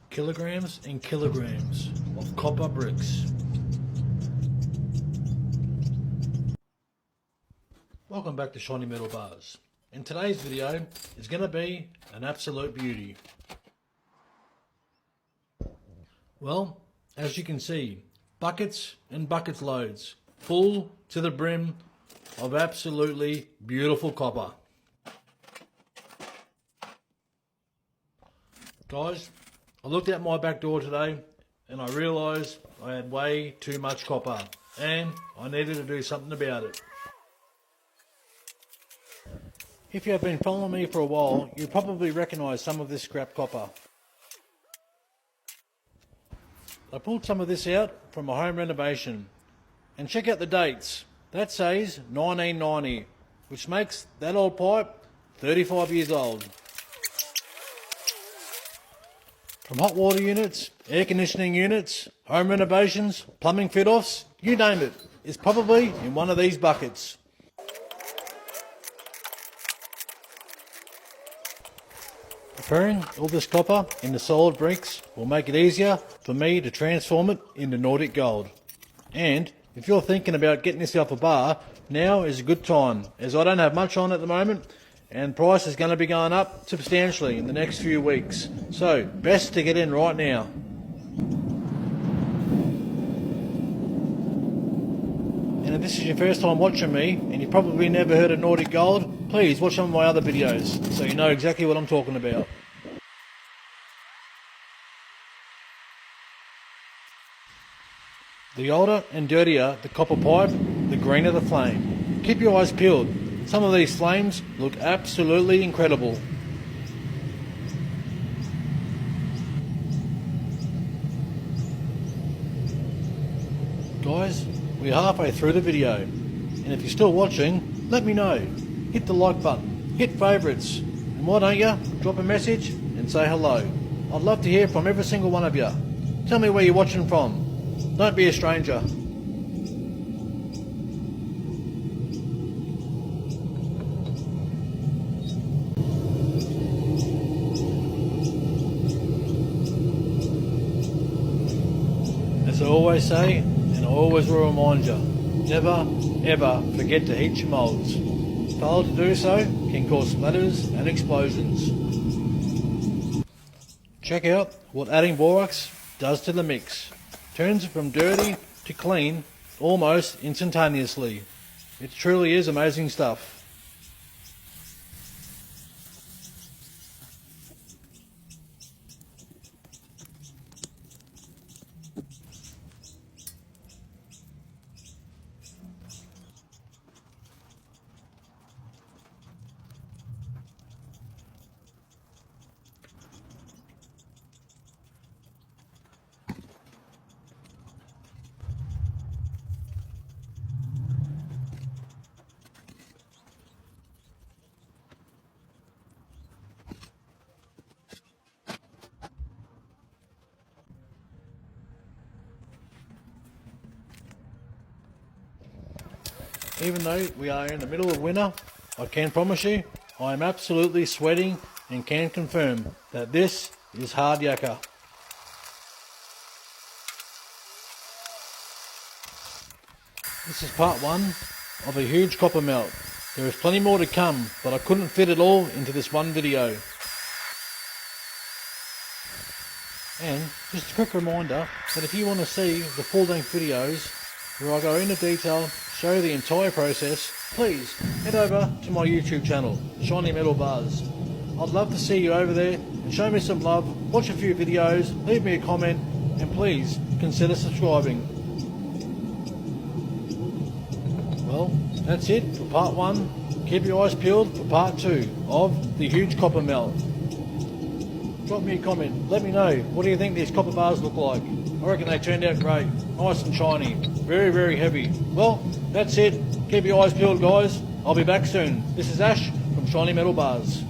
Kilograms and kilograms of copper bricks. Welcome back to Shiny Metal Bars. In today's video is going to be an absolute beauty. Well, as you can see, buckets and buckets loads, full to the brim of absolutely beautiful copper. Guys, I looked out my back door today and I realised I had way too much copper and I needed to do something about it. If you have been following me for a while, you probably recognise some of this scrap copper. I pulled some of this out from my home renovation, and check out the dates. That says 1990, which makes that old pipe 35 years old. From hot water units, air conditioning units, home renovations, plumbing fit-offs, you name it, it's probably in one of these buckets. Preparing all this copper into solid bricks will make it easier for me to transform it into Nordic gold. And if you're thinking about getting yourself a bar, now is a good time, as I don't have much on at the moment and price is going to be going up substantially in the next few weeks. So best to get in right now. And if this is your first time watching me and you've probably never heard of Nordic gold, please watch some of my other videos so you know exactly what I'm talking about. The older and dirtier the copper pipe, the greener the flame. Keep your eyes peeled. Some of these flames look absolutely incredible. Guys, we're halfway through the video, and if you're still watching, let me know. Hit the like button, hit favourites, and why don't you drop a message and say hello. I'd love to hear from every single one of you. Tell me where you're watching from. Don't be a stranger. As I always say, and I always will remind you, never ever forget to heat your moulds. Failure to do so can cause splatters and explosions. Check out what adding borax does to the mix. Turns it from dirty to clean almost instantaneously. It truly is amazing stuff. Even though we are in the middle of winter, I can promise you I am absolutely sweating and can confirm that this is hard yakka. This is part one of a huge copper melt. There is plenty more to come, but I couldn't fit it all into this one video. And just a quick reminder that if you want to see the full-length videos where I go into detail, show you the entire process, please head over to my YouTube channel, Shiny Metal Bars. I'd love to see you over there and show me some love, watch a few videos, leave me a comment, and please consider subscribing. Well, that's it for part one. Keep your eyes peeled for part two of the huge copper melt. Drop me a comment, let me know, what do you think these copper bars look like? I reckon they turned out great, nice and shiny, very, very heavy. Well, that's it. Keep your eyes peeled, guys. I'll be back soon. This is Ash from Shiny Metal Bars.